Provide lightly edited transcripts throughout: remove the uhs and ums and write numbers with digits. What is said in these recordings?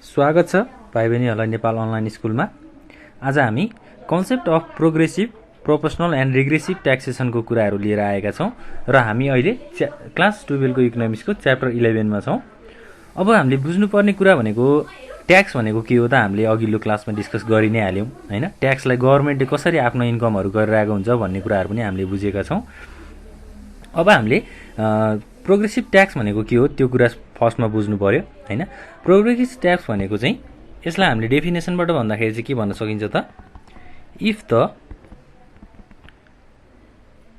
स्वागत छ भाइ बहिनीहरूलाई नेपाल अनलाइन स्कुलमा। आज हामी concept of progressive proportional and regressive ट्याक्सेसनको कुराहरू लिएर आएका छौँ र हामी अहिले क्लास 12 को इकोनोमिक्सको च्याप्टर 11 मा छौँ। अब हामीले बुझ्नुपर्ने कुरा भनेको ट्याक्स भनेको के हो त हामीले अघिल्लो क्लासमा डिस्कस गरि नै हाल्यौँ हैन। ट्याक्सलाई गभर्नमेन्टले कसरी आफ्नो इन्कमहरू गरिरहेको हुन्छ भन्ने कुराहरू पनि हामीले बुझेका छौँ। अब हामीले प्रोग्रेसिभ ट्याक्स भनेको के हो त्यो कुरा फर्स्टमा बुझ्नु पर्यो हैन। प्रोग्रेसिभ ट्याक्स भनेको चाहिँ यसलाई हामीले डेफिनेसनबाट भन्दाखेरि चाहिँ के भन्न सकिन्छ त, if the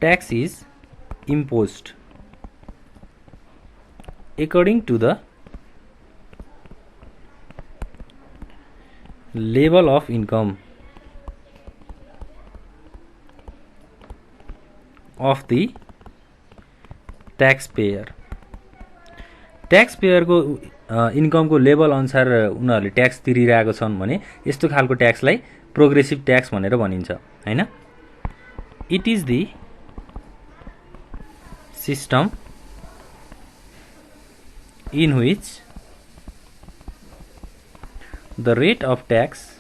tax is imposed according to the level of income of the taxpayer। Tax पेयरको इन्कमको लेभल अनुसार उनीहरूले ट्याक्स तिरिरहेको छन् भने यस्तो खालको ट्याक्सलाई प्रोग्रेसिभ ट्याक्स भनेर भनिन्छ हैन। It is the system in which the rate of tax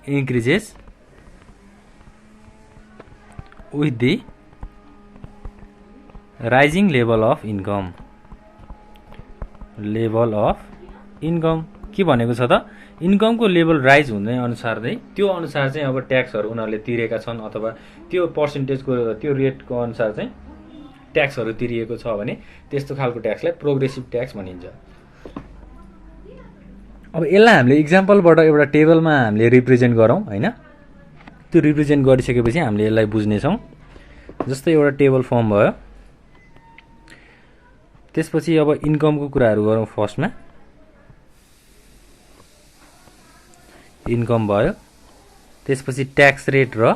increases with the rising level of income। Level of income के भनेको छ त, इन्कमको लेभल राइज हुने अनुसार चाहिँ त्यो अनुसार चाहिँ अब ट्याक्सहरू उनीहरूले तिरेका छन् अथवा त्यो पर्सेन्टेजको त्यो रेटको अनुसार चाहिँ ट्याक्सहरू तिरिएको छ भने त्यस्तो खालको ट्याक्सलाई प्रोग्रेसिभ ट्याक्स भनिन्छ। अब यसलाई हामीले इक्जाम्पलबाट एउटा टेबलमा हामीले रिप्रेजेन्ट गरौँ हैन। त्यो रिप्रेजेन्ट गरिसकेपछि हामीले यसलाई बुझ्नेछौँ। जस्तै एउटा टेबल फर्म भयो, त्यसपछि अब इन्कमको कुराहरू गरौँ। फर्स्टमा इन्कम भयो, त्यसपछि ट्याक्स रेट र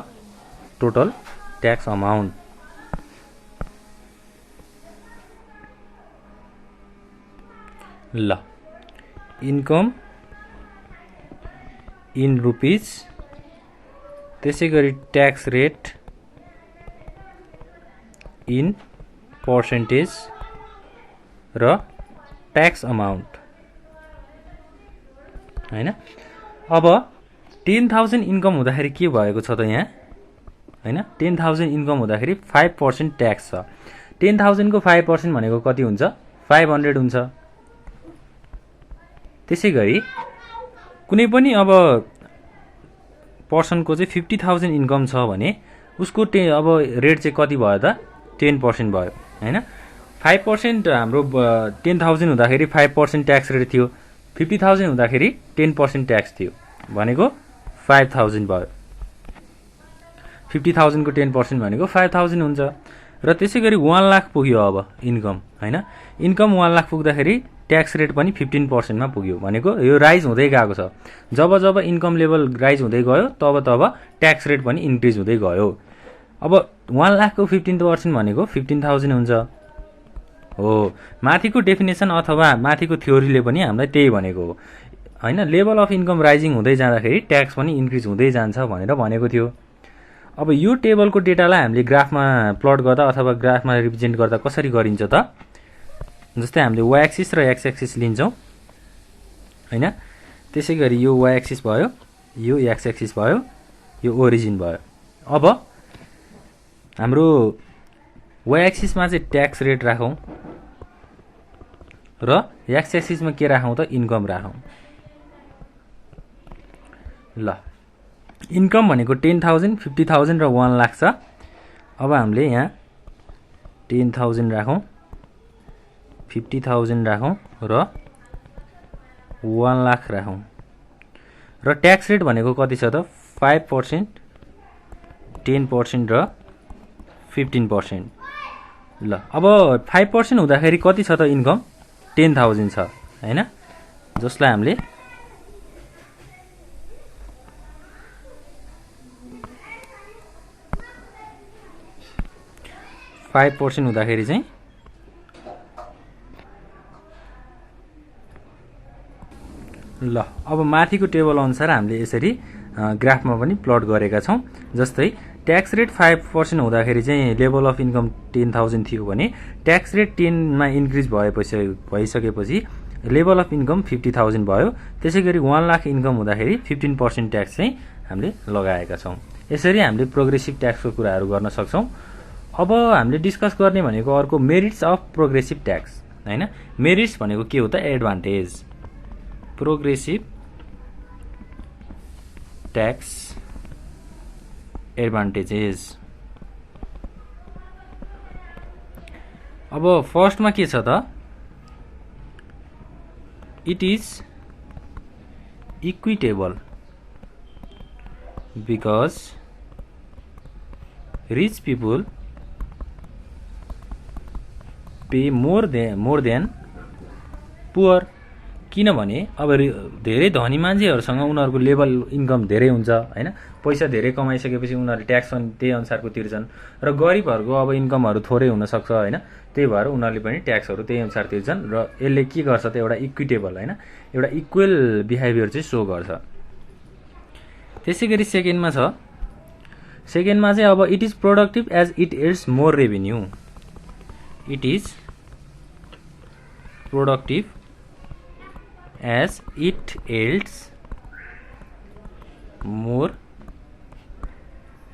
टोटल ट्याक्स अमाउन्ट। ल इन्कम इन रुपिज, त्यसै गरी ट्याक्स रेट इन पर्सेन्टेज र ट्याक्स अमाउन्ट हैन। अब 10,000 इन्कम हुँदाखेरि के भएको छ त यहाँ हैन। 10,000 इन्कम हुँदाखेरि 5% ट्याक्स छ। 10,000 को 5% भनेको कति हुन्छ, 500 हुन्छ। त्यसै गरी कुनै पनि अब पर्सनको चाहिँ 50,000 इन्कम छ भने उसको अब रेट चाहिँ कति भयो त, 10% भयो हैन। 5% हाम्रो 10,000 हुँदाखेरि 5% ट्याक्स रेट थियो, 50,000 हुँदाखेरि 10% ट्याक्स थियो भनेको 5,000 भयो। 50,000 को 10% भनेको 5,000 हुन्छ। र त्यसै गरी 1 लाख पुग्यो अब इन्कम हैन। इन्कम 1 लाख पुग्दाखेरि ट्याक्स रेट पनि 15% मा पुग्यो भनेको यो राइज हुँदै गएको छ। जब जब इन्कम लेभल राइज हुँदै गयो तब तब ट्याक्स रेट पनि इन्क्रिज हुँदै गयो। अब 1 लाख को 15% भनेको 15,000 हुन्छ हो। माथिको डेफिनेसन अथवा माथिको थ्योरीले पनि हामीलाई त्यही भनेको हो हैन। लेभल अफ इन्कम राइजिङ हुँदै जाँदाखेरि ट्याक्स पनि इन्क्रिज हुँदै जान्छ भनेर भनेको थियो। अब यो टेबलको डेटालाई हामीले ग्राफमा प्लट गर्दा अथवा ग्राफमा रिप्रेजेन्ट गर्दा कसरी गरिन्छ त, जस्तै हामीले वाइ एक्सिस र एक्स एक्सिस लिन्छौँ हैन। त्यसै गरी यो वाइ एक्सिस भयो, यो एक्स एक्सिस भयो, यो ओरिजिन भयो। अब हाम्रो वाइ एक्सिसमा चाहिँ ट्याक्स रेट राखौँ र एक्स एक्सिसमा के राखौँ त, इन्कम राखौँ। ल इन्कम भनेको 10,000, 50,000 र 1 लाख छ। अब हामीले यहाँ 10,000 राखौँ, 50,000 राखौँ र 1 लाख राखौँ। र ट्याक्स रेट भनेको कति छ त, 5%, 10% र 15%। ल अब 5% हुँदाखेरि कति छ त इन्कम, 10,000 छ हैन। जसलाई हामीले 5% हुँदाखेरि चाहिँ ल अब माथिको टेबल अनुसार हामीले यसरी ग्राफमा पनि प्लट गरेका छौँ। जस्तै ट्याक्स रेट 5% हुँदाखेरि चाहिँ लेभल अफ इन्कम 10,000 थियो भने ट्याक्स रेट 10 मा इन्क्रिज भइसकेपछि लेभल अफ इन्कम 50,000 भयो। त्यसै गरी 1 लाख इन्कम हुँदाखेरि 15% ट्याक्स चाहिँ हामीले लगाएका छौँ। यसरी हामीले प्रोग्रेसिभ ट्याक्सको कुराहरू गर्न सक्छौँ। अब हामीले डिस्कस गर्ने भनेको अर्को मेरिट्स अफ प्रोग्रेसिभ ट्याक्स हैन। मेरिट्स भनेको के हो त? एडभान्टेज। Progressive tax advantages. अब फर्स्टमा के छ त? It is equitable because rich people pay more than poor. किनभने अब धेरै धनी मान्छेहरूसँग उनीहरूको लेभल इन्कम धेरै हुन्छ हैन, पैसा धेरै कमाइसकेपछि उनीहरूले ट्याक्स पनि त्यही अनुसारको तिर्छन् र गरिबहरूको अब इन्कमहरू थोरै हुन सक्छ हैन, त्यही भएर उनीहरूले पनि ट्याक्सहरू त्यही अनुसार तिर्छन् र यसले के गर्छ त? एउटा इक्विटेबल हैन, एउटा इक्वल बिहेभियर चाहिँ सो गर्छ। त्यसैगरी सेकेन्डमा छ, सेकेन्डमा चाहिँ अब it is productive as it it's more revenue. It is productive as it it's more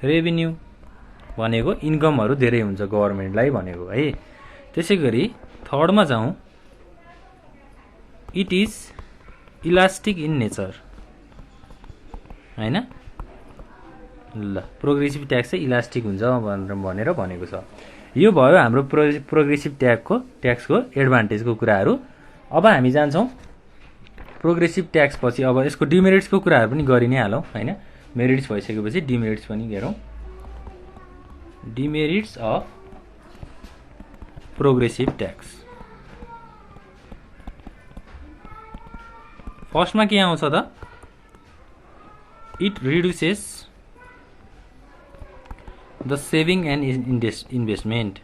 revenue भनेको इन्कमहरू धेरै हुन्छ गभर्नमेन्टलाई भनेको है। त्यसै गरी थर्डमा जाउँ, it is elastic in nature हैन। ल प्रोग्रेसिभ ट्याक्स चाहिँ इलास्टिक हुन्छ भनेर भनेको छ। यो भयो हाम्रो प्रोग्रेसिभ ट्याक्सको एडभान्टेजको कुराहरू। अब हामी जान्छौँ प्रोग्रेसिभ ट्याक्स पछि अब यसको डिमेरिट्सको कुराहरू पनि गरि नै हालौँ हैन। मेरिट्स भइसकेपछि डिमेरिट्स पनि हेरौँ। Demerits of progressive tax. फर्स्टमा के आउँछ त? It reduces the saving and investment.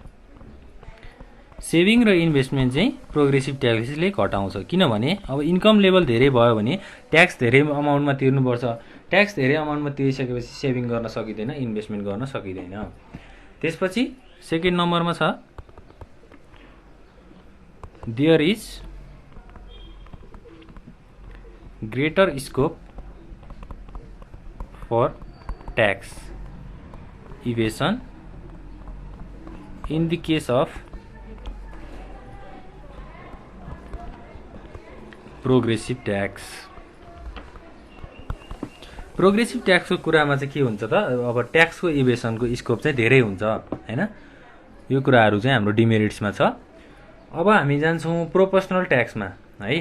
Saving र इन्भेस्टमेन्ट चाहिँ प्रोग्रेसिभ ट्याक्सले घटाउँछ। किनभने अब इन्कम लेभल धेरै भयो भने ट्याक्स धेरै अमाउन्टमा तिर्नुपर्छ। ट्याक्स धेरै अमाउन्टमा तिरिसकेपछि सेभिङ गर्न सकिँदैन, इन्भेस्टमेन्ट गर्न सकिँदैन। त्यसपछि सेकेन्ड नम्बरमा छ, there is greater scope for tax evasion in the case of progressive tax. Progressive ट्याक्सको कुरामा चाहिँ के हुन्छ त? अब ट्याक्सको इभेसनको स्कोप चाहिँ धेरै हुन्छ हैन। यो कुराहरू चाहिँ हाम्रो डिमेरिट्समा छ। अब हामी जान्छौँ प्रोपोर्सनल ट्याक्समा है।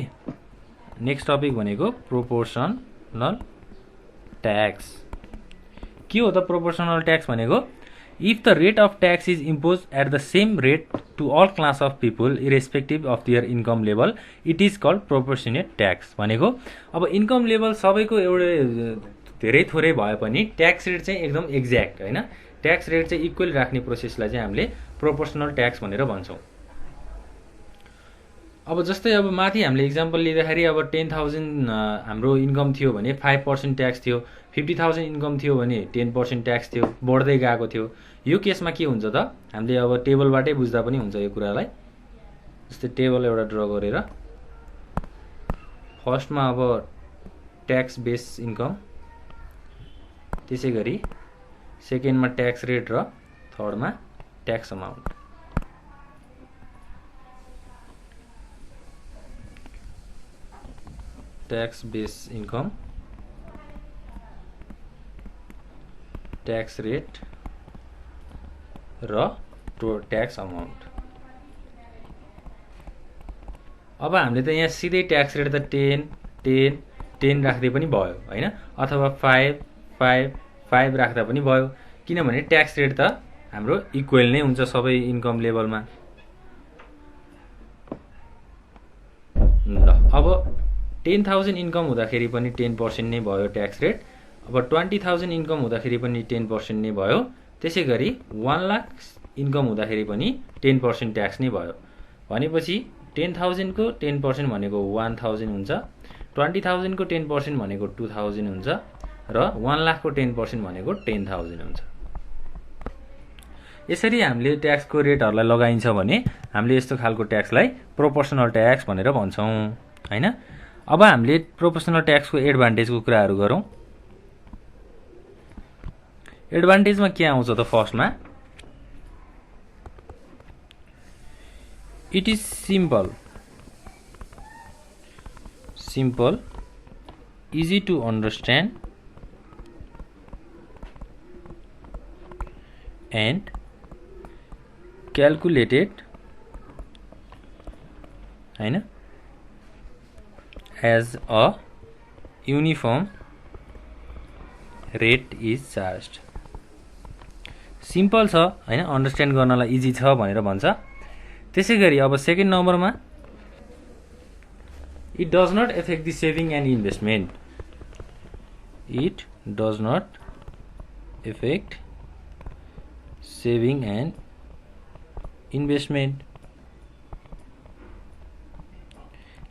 नेक्स्ट टपिक भनेको प्रोपोर्सनल ट्याक्स। के हो त प्रोपोर्सनल ट्याक्स भनेको? If the rate of tax is impose at the same rate to all class of people irrespective of their income level it is called proportionate tax. भनेको अब income level सबैको एउटै धेरै थोरै भए पनि ट्याक्स रेट चाहिँ एकदम एक्ज्याक्ट हैन, ट्याक्स रेट चाहिँ इक्वल राख्ने प्रोसेसलाई चाहिँ हामीले प्रोपोर्सनल ट्याक्स भनेर भन्छौँ। अब जस्तै अब माथि हामीले इक्जाम्पल लिँदाखेरि अब 10,000 हाम्रो इन्कम थियो भने 5% ट्याक्स थियो, 50,000 इन्कम थियो भने 10% ट्याक्स थियो, बढ्दै गएको थियो। यो केसमा के हुन्छ त? हामीले अब टेबलबाटै बुझ्दा पनि हुन्छ यो कुरालाई। जस्तै टेबल एउटा ड्र गरेर फर्स्टमा अब ट्याक्स बेस इन्कम, त्यसै गरी सेकेन्डमा ट्याक्स रेट र थर्डमा tax amount. Tax base income, tax rate र ट्याक्स अमाउन्ट। अब हामीले त यहाँ सिधै ट्याक्स रेट त 10 राख्दै पनि भयो हैन, अथवा 5 राख्दा पनि भयो। किनभने ट्याक्स रेट त हाम्रो इक्वल नै हुन्छ सबै इन्कम लेभलमा। ल अब 10,000 इन्कम हुँदाखेरि पनि 10% नै भयो ट्याक्स रेट। अब 20,000 इन्कम हुँदाखेरि पनि 10% नै भयो। त्यसै गरी 1 लाख इन्कम हुँदाखेरि पनि 10% ट्याक्स नै भयो। भनेपछि 10,000 को 10% भनेको 1,000 हुन्छ, 20,000 को 10% भनेको 2,000 हुन्छ र 1 लाख को 10% भनेको 10,000 हुन्छ। यसरी हामीले ट्याक्सको रेटहरूलाई लगाइन्छ भने हामीले यस्तो खालको ट्याक्सलाई प्रोपोर्सनल ट्याक्स भनेर भन्छौँ हैन। अब हामीले प्रोपोर्सनल ट्याक्सको एडभान्टेजको कुराहरू गरौँ। एडभान्टेजमा के आउँछ त फर्स्टमा it is simple easy to understand and calculated हैन as a uniform rate is charged। Simple छ हैन, अन्डरस्ट्यान्ड गर्नलाई इजी छ भनेर भन्छ। त्यसैगरी अब सेकेन्ड नम्बरमा it does not affect the saving and investment। It does not affect saving and investment।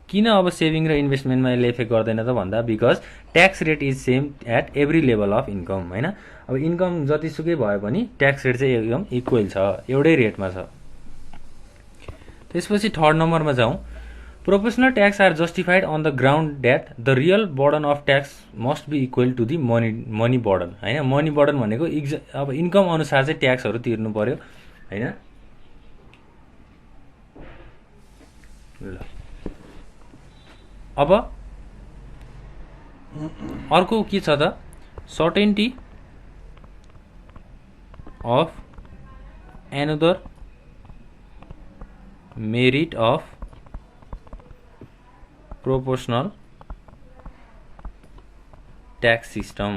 किन अब सेभिङ र इन्भेस्टमेन्टमा यसले इफेक्ट गर्दैन त भन्दा because tax rate is same at every level of income हैन। अब इन्कम जतिसुकै भयो पनि ट्याक्स रेट चाहिँ एकदम इक्वल छ, एउटै रेटमा छ। त्यसपछि थर्ड नम्बरमा जाउँ। Proportional tax are justified on the ground that the real burden of tax must be equal to the money burden हैन। मनी बर्डन भनेको अब इन्कम अनुसार चाहिँ ट्याक्सहरू तिर्नु पर्यो हैन। ल अब अर्को के छ त certainty of another merit of proportional tax system.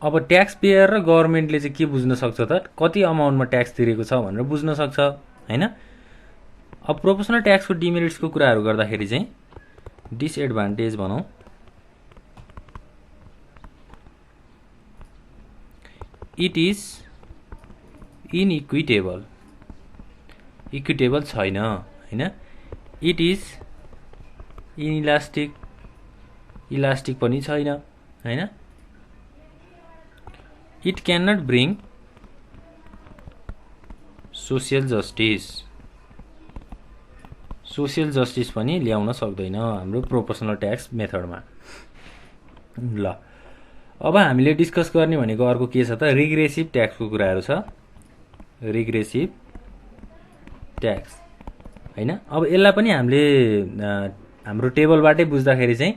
अब ट्याक्स पेयर र गभर्नमेन्टले चाहिँ के बुझ्न सक्छ त कति अमाउन्टमा ट्याक्स तिरेको छ भनेर बुझ्न सक्छ हैन। अब प्रोपोर्सनल ट्याक्सको डिमेरिट्सको कुराहरू गर्दाखेरि चाहिँ डिसएडभान्टेज भनौँ। इट इज इनइक्विटेबल, इक्विटेबल छैन हैन। इट इज इनइलास्टिक, इलास्टिक पनि छैन हैन। It can not bring social justice, social justice पनि ल्याउन सक्दैन हाम्रो प्रोपोर्सनल ट्याक्स मेथडमा। ल अब हामीले डिस्कस गर्ने भनेको अर्को के छ त रिग्रेसिभ ट्याक्सको कुराहरू छ। रिग्रेसिभ ट्याक्स हैन। अब यसलाई पनि हामीले हाम्रो टेबलबाटै बुझ्दाखेरि चाहिँ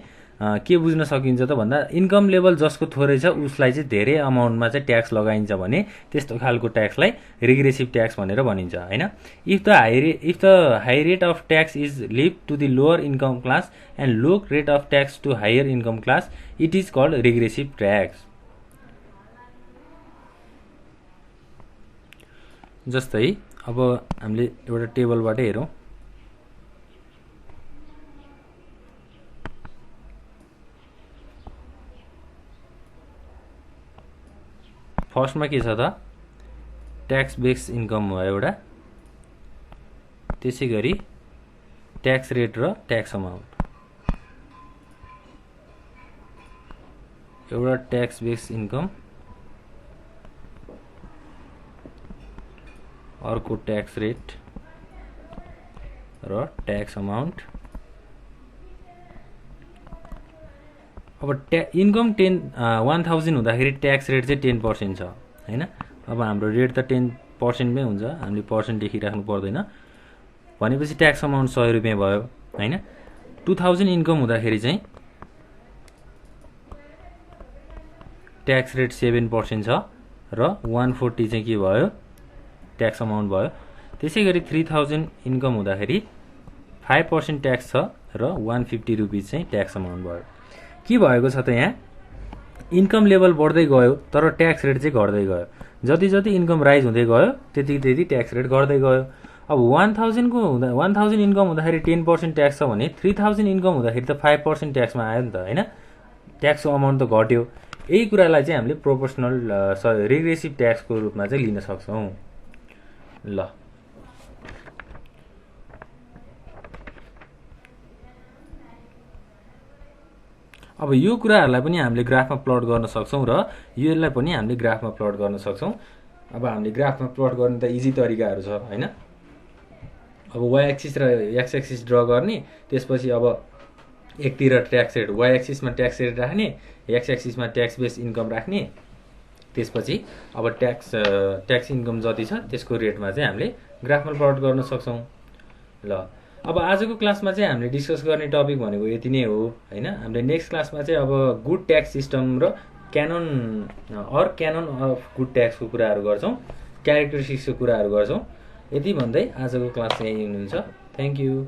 के बुझ्न सकिन्छ त भन्दा इन्कम लेभल जसको थोरै छ उसलाई चाहिँ धेरै अमाउन्टमा चाहिँ ट्याक्स लगाइन्छ भने त्यस्तो खालको ट्याक्सलाई रिग्रेसिभ ट्याक्स भनेर भनिन्छ हैन। If the high rate of tax is levied to the lower income class and low rate of tax to higher income class it is called regressive tax. जस्तै अब हामीले एउटा टेबलबाट हेरौँ। फर्स्टमा के छ त ट्याक्स बेस इन्कम भयो एउटा, त्यसै गरी ट्याक्स रेट र ट्याक्स अमाउन्ट। एउटा ट्याक्स बेस इन्कम, अर्को ट्याक्स रेट र ट्याक्स अमाउन्ट। अब इन्कम 1000 हुँदाखेरि ट्याक्स रेट चाहिँ 10% छ हैन। अब हाम्रो रेट त 10% मै हुन्छ, हामीले पर्सेन्ट लेखिराख्नु पर्दैन। भनेपछि ट्याक्स अमाउन्ट 100 रुपियाँ भयो हैन। 2000 इन्कम हुँदाखेरि चाहिँ ट्याक्स रेट 7% छ र 140 चाहिँ के भयो ट्याक्स अमाउन्ट भयो। त्यसै गरी 3000 इन्कम हुँदाखेरि 5% ट्याक्स छ र 150 रुपिज चाहिँ ट्याक्स अमाउन्ट भयो। के भएको छ त यहाँ इन्कम लेभल बढ्दै गयो तर ट्याक्स रेट चाहिँ घट्दै गयो। जति जति इन्कम राइज हुँदै गयो त्यति त्यति ट्याक्स रेट घट्दै गयो। अब 1000 इन्कम हुँदाखेरि 10% ट्याक्स छ भने 3000 इन्कम हुँदाखेरि त 5% ट्याक्समा आयो नि त हैन। ट्याक्सको अमाउन्ट त घट्यो। यही कुरालाई चाहिँ हामीले प्रोपोर्सनल रिग्रेसिभ ट्याक्सको रूपमा चाहिँ लिन सक्छौँ। ल अब यो कुराहरूलाई पनि हामीले ग्राफमा प्लट गर्न सक्छौँ र यसलाई पनि हामीले ग्राफमा प्लट गर्न सक्छौँ। अब हामीले ग्राफमा प्लट गर्ने त इजी तरिकाहरू छ हैन। अब वाइ एक्सिस र एक्स एक्सिस ड्र गर्ने, त्यसपछि अब एकतिर ट्याक्स रेट, वाइ एक्सिसमा ट्याक्स रेट राख्ने, एक्स एक्सिसमा ट्याक्स बेस इन्कम राख्ने, त्यसपछि अब ट्याक्स इन्कम जति छ त्यसको रेटमा चाहिँ हामीले ग्राफमा प्लट गर्न सक्छौँ। ल अब आजको क्लासमा चाहिँ हामीले डिस्कस गर्ने टपिक भनेको यति नै हो हैन। हामीले नेक्स्ट क्लासमा चाहिँ अब गुड ट्याक्स सिस्टम र क्यानन अफ गुड ट्याक्सको कुराहरू गर्छौँ, क्यारेक्टरिस्टिक्सको कुराहरू गर्छौँ। यति भन्दै आजको क्लास चाहिँ यही हुनुहुन्छ। Thank you.